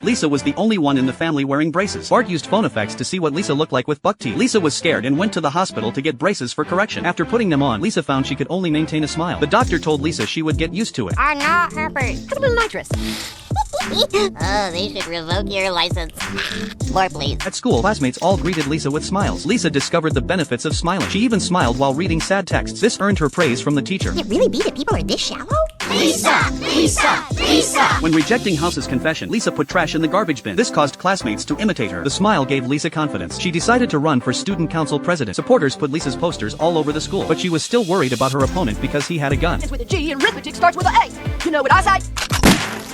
Lisa was the only one in the family wearing braces. Bart used phone effects to see what Lisa looked like with buck teeth. Lisa was scared and went to the hospital to get braces for correction. After putting them on, Lisa found she could only maintain a smile. The doctor told Lisa she would get used to it. I'm not herpes. Put a little nitrous. Oh, they should revoke your license. More, please. At school, classmates all greeted Lisa with smiles. Lisa discovered the benefits of smiling. She even smiled while reading sad texts. This earned her praise from the teacher. Can it really be that people are this shallow? Lisa! Lisa! Lisa! When rejecting House's confession, Lisa put trash in the garbage bin. This caused classmates to imitate her. The smile gave Lisa confidence. She decided to run for student council president. Supporters put Lisa's posters all over the school, but she was still worried about her opponent because he had a gun. It's with a G and arithmetic starts with a A. You know what I say?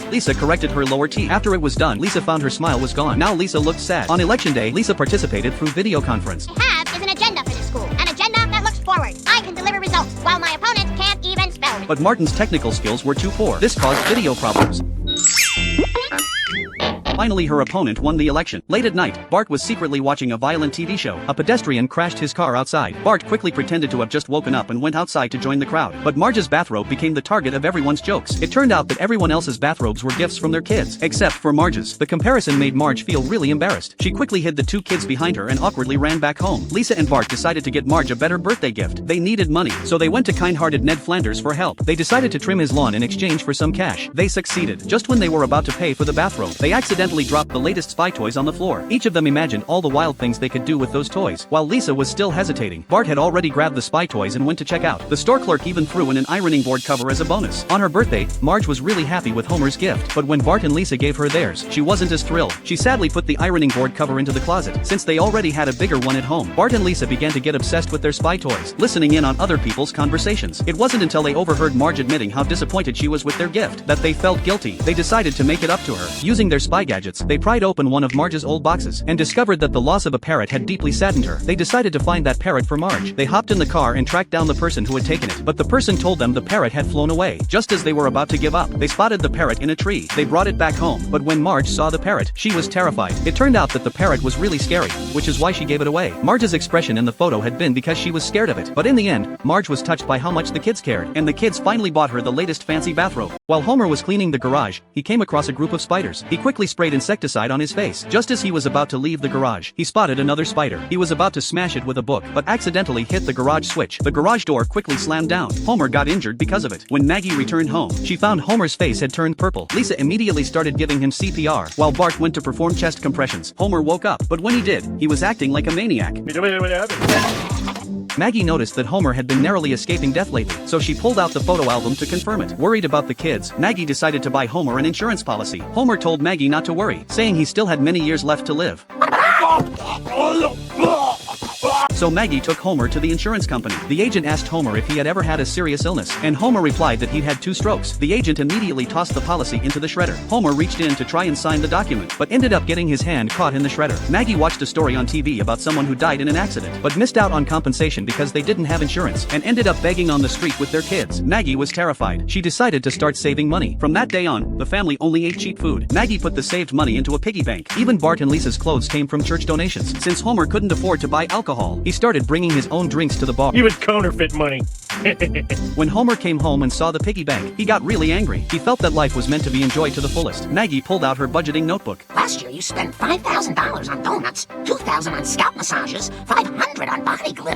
Lisa corrected her lower teeth. After it was done, Lisa found her smile was gone. Now Lisa looked sad. On election day, Lisa participated through video conference. What I have is an agenda for this school. An agenda that looks forward. I can deliver results, while my opponent can't even spell me. But Martin's technical skills were too poor. This caused video problems. Finally, her opponent won the election. Late at night, Bart was secretly watching a violent TV show. A pedestrian crashed his car outside. Bart quickly pretended to have just woken up and went outside to join the crowd. But Marge's bathrobe became the target of everyone's jokes. It turned out that everyone else's bathrobes were gifts from their kids, except for Marge's. The comparison made Marge feel really embarrassed. She quickly hid the two kids behind her and awkwardly ran back home. Lisa and Bart decided to get Marge a better birthday gift. They needed money, so they went to kind-hearted Ned Flanders for help. They decided to trim his lawn in exchange for some cash. They succeeded. Just when they were about to pay for the bathrobe, they accidentally dropped the latest spy toys on the floor. Each of them imagined all the wild things they could do with those toys. While Lisa was still hesitating, Bart had already grabbed the spy toys and went to check out. The store clerk even threw in an ironing board cover as a bonus. On her birthday, Marge was really happy with Homer's gift, but when Bart and Lisa gave her theirs, she wasn't as thrilled. She sadly put the ironing board cover into the closet, since they already had a bigger one at home. Bart and Lisa began to get obsessed with their spy toys, listening in on other people's conversations. It wasn't until they overheard Marge admitting how disappointed she was with their gift that they felt guilty. They decided to make it up to her. Using their spy gadgets, they pried open one of Marge's old boxes and discovered that the loss of a parrot had deeply saddened her. They decided to find that parrot for Marge. They hopped in the car and tracked down the person who had taken it, but the person told them the parrot had flown away. Just as they were about to give up, they spotted the parrot in a tree. They brought it back home, but when Marge saw the parrot, she was terrified. It turned out that the parrot was really scary, which is why she gave it away. Marge's expression in the photo had been because she was scared of it, but in the end, Marge was touched by how much the kids cared, and the kids finally bought her the latest fancy bathrobe. While Homer was cleaning the garage, he came across a group of spiders. He quickly sprayed insecticide on his face. Just as he was about to leave the garage, he spotted another spider. He was about to smash it with a book, but accidentally hit the garage switch. The garage door quickly slammed down. Homer got injured because of it. When Maggie returned home, she found Homer's face had turned purple. Lisa immediately started giving him CPR, while Bart went to perform chest compressions. Homer woke up, but when he did, he was acting like a maniac. Maggie noticed that Homer had been narrowly escaping death lately, so she pulled out the photo album to confirm it. Worried about the kids, Maggie decided to buy Homer an insurance policy. Homer told Maggie not to worry, saying he still had many years left to live. So Maggie took Homer to the insurance company. The agent asked Homer if he had ever had a serious illness, and Homer replied that he'd had 2 strokes. The agent immediately tossed the policy into the shredder. Homer reached in to try and sign the document, but ended up getting his hand caught in the shredder. Maggie watched a story on TV about someone who died in an accident, but missed out on compensation because they didn't have insurance, and ended up begging on the street with their kids. Maggie was terrified. She decided to start saving money. From that day on, the family only ate cheap food. Maggie put the saved money into a piggy bank. Even Bart and Lisa's clothes came from church donations. Since Homer couldn't afford to buy alcohol, he started bringing his own drinks to the bar. You would counterfeit money. When Homer came home and saw the piggy bank, he got really angry. He felt that life was meant to be enjoyed to the fullest. Maggie pulled out her budgeting notebook. Last year you spent $5,000 on donuts, $2,000 on scalp massages, $500 on body glitter.